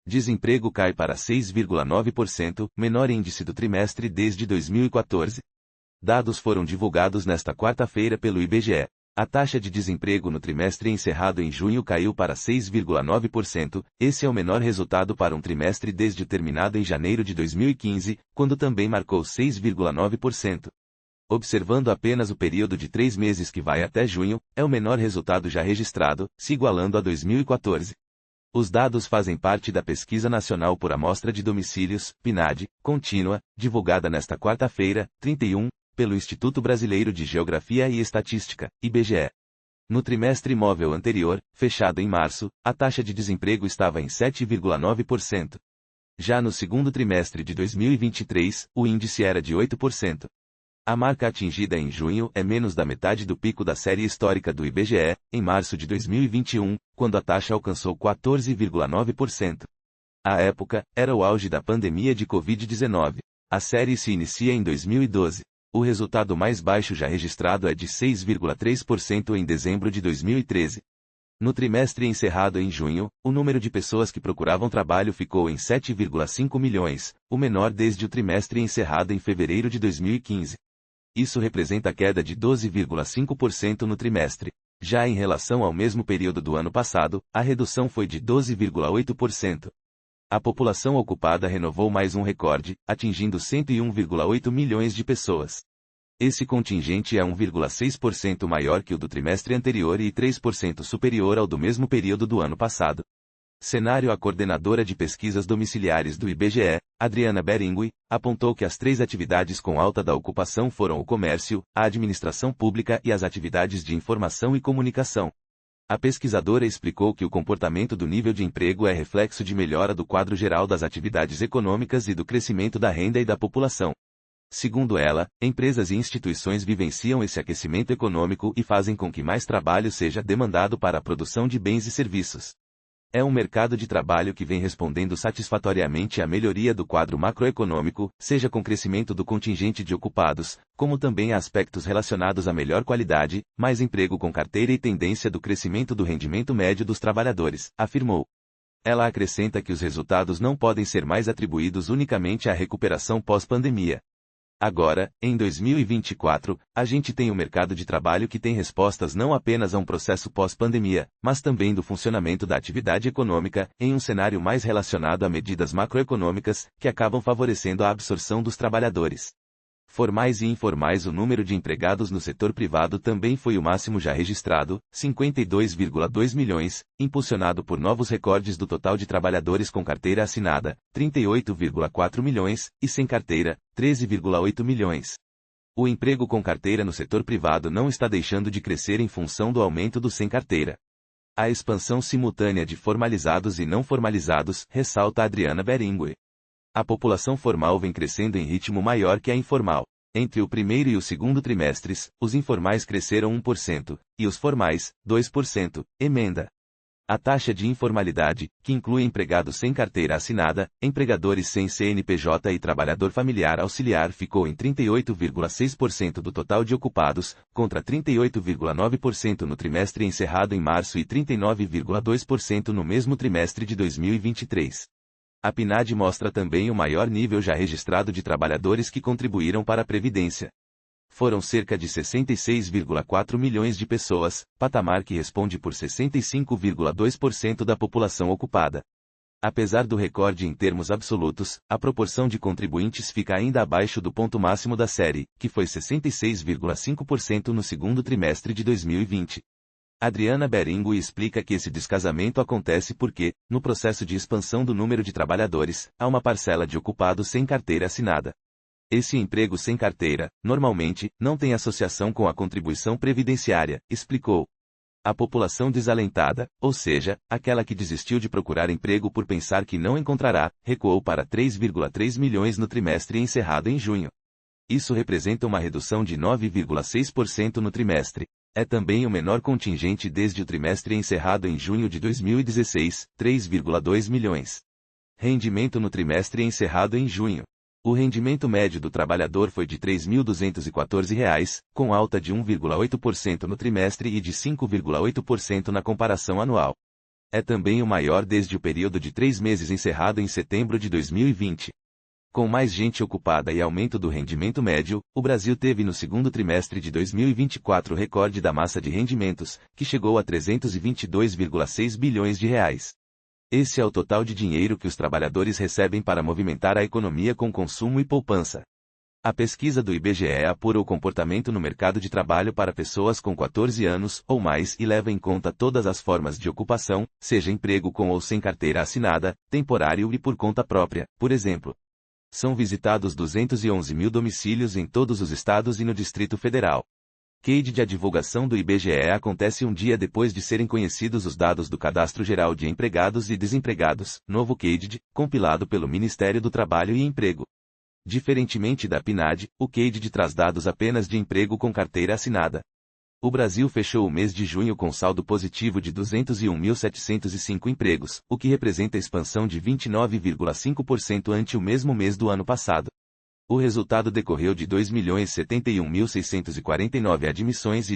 Desemprego cai para 6,9%, menor índice do trimestre desde 2014. Dados foram divulgados nesta quarta-feira pelo IBGE. A taxa de desemprego no trimestre encerrado em junho caiu para 6,9%, esse é o menor resultado para um trimestre desde o terminado em janeiro de 2015, quando também marcou 6,9%. Observando apenas o período de 3 meses que vai até junho, é o menor resultado já registrado, se igualando a 2014. Os dados fazem parte da Pesquisa Nacional por Amostra de Domicílios, PNAD, contínua, divulgada nesta quarta-feira, 31, pelo Instituto Brasileiro de Geografia e Estatística, IBGE. No trimestre móvel anterior, fechado em março, a taxa de desemprego estava em 7,9%. Já no segundo trimestre de 2023, o índice era de 8%. A marca atingida em junho é menos da metade do pico da série histórica do IBGE, em março de 2021, quando a taxa alcançou 14,9%. À época, era o auge da pandemia de Covid-19. A série se inicia em 2012. O resultado mais baixo já registrado é de 6,3% em dezembro de 2013. No trimestre encerrado em junho, o número de pessoas que procuravam trabalho ficou em 7,5 milhões, o menor desde o trimestre encerrado em fevereiro de 2015. Isso representa queda de 12,5% no trimestre. Já em relação ao mesmo período do ano passado, a redução foi de 12,8%. A população ocupada renovou mais um recorde, atingindo 101,8 milhões de pessoas. Esse contingente é 1,6% maior que o do trimestre anterior e 3% superior ao do mesmo período do ano passado. Cenário. A coordenadora de pesquisas domiciliares do IBGE, Adriana Beringui, apontou que as 3 atividades com alta da ocupação foram o comércio, a administração pública e as atividades de informação e comunicação. A pesquisadora explicou que o comportamento do nível de emprego é reflexo de melhora do quadro geral das atividades econômicas e do crescimento da renda e da população. Segundo ela, empresas e instituições vivenciam esse aquecimento econômico e fazem com que mais trabalho seja demandado para a produção de bens e serviços. É um mercado de trabalho que vem respondendo satisfatoriamente à melhoria do quadro macroeconômico, seja com crescimento do contingente de ocupados, como também a aspectos relacionados à melhor qualidade, mais emprego com carteira e tendência do crescimento do rendimento médio dos trabalhadores, afirmou. Ela acrescenta que os resultados não podem ser mais atribuídos unicamente à recuperação pós-pandemia. Agora, em 2024, a gente tem um mercado de trabalho que tem respostas não apenas a um processo pós-pandemia, mas também do funcionamento da atividade econômica, em um cenário mais relacionado a medidas macroeconômicas, que acabam favorecendo a absorção dos trabalhadores. Formais e informais. O número de empregados no setor privado também foi o máximo já registrado, 52,2 milhões, impulsionado por novos recordes do total de trabalhadores com carteira assinada, 38,4 milhões, e sem carteira, 13,8 milhões. O emprego com carteira no setor privado não está deixando de crescer em função do aumento do sem carteira. A expansão simultânea de formalizados e não formalizados, ressalta Adriana Beringui. A população formal vem crescendo em ritmo maior que a informal. Entre o primeiro e o segundo trimestres, os informais cresceram 1%, e os formais, 2%, emenda. A taxa de informalidade, que inclui empregados sem carteira assinada, empregadores sem CNPJ e trabalhador familiar auxiliar, ficou em 38,6% do total de ocupados, contra 38,9% no trimestre encerrado em março e 39,2% no mesmo trimestre de 2023. A PNAD mostra também o maior nível já registrado de trabalhadores que contribuíram para a Previdência. Foram cerca de 66,4 milhões de pessoas, patamar que responde por 65,2% da população ocupada. Apesar do recorde em termos absolutos, a proporção de contribuintes fica ainda abaixo do ponto máximo da série, que foi 66,5% no segundo trimestre de 2020. Adriana Beringui explica que esse descasamento acontece porque, no processo de expansão do número de trabalhadores, há uma parcela de ocupados sem carteira assinada. Esse emprego sem carteira, normalmente, não tem associação com a contribuição previdenciária, explicou. A população desalentada, ou seja, aquela que desistiu de procurar emprego por pensar que não encontrará, recuou para 3,3 milhões no trimestre encerrado em junho. Isso representa uma redução de 9,6% no trimestre. É também o menor contingente desde o trimestre encerrado em junho de 2016, 3,2 milhões. Rendimento no trimestre encerrado em junho. O rendimento médio do trabalhador foi de R$ 3.214, com alta de 1,8% no trimestre e de 5,8% na comparação anual. É também o maior desde o período de 3 meses encerrado em setembro de 2020. Com mais gente ocupada e aumento do rendimento médio, o Brasil teve no segundo trimestre de 2024 o recorde da massa de rendimentos, que chegou a 322,6 bilhões de reais. Esse é o total de dinheiro que os trabalhadores recebem para movimentar a economia com consumo e poupança. A pesquisa do IBGE apura o comportamento no mercado de trabalho para pessoas com 14 anos ou mais e leva em conta todas as formas de ocupação, seja emprego com ou sem carteira assinada, temporário e por conta própria, por exemplo. São visitados 211 mil domicílios em todos os estados e no Distrito Federal. CADE de divulgação do IBGE acontece um dia depois de serem conhecidos os dados do Cadastro Geral de Empregados e Desempregados, novo CADE, compilado pelo Ministério do Trabalho e Emprego. Diferentemente da PNAD, o CADE traz dados apenas de emprego com carteira assinada. O Brasil fechou o mês de junho com saldo positivo de 201.705 empregos, o que representa expansão de 29,5% ante o mesmo mês do ano passado. O resultado decorreu de 2.071.649 admissões e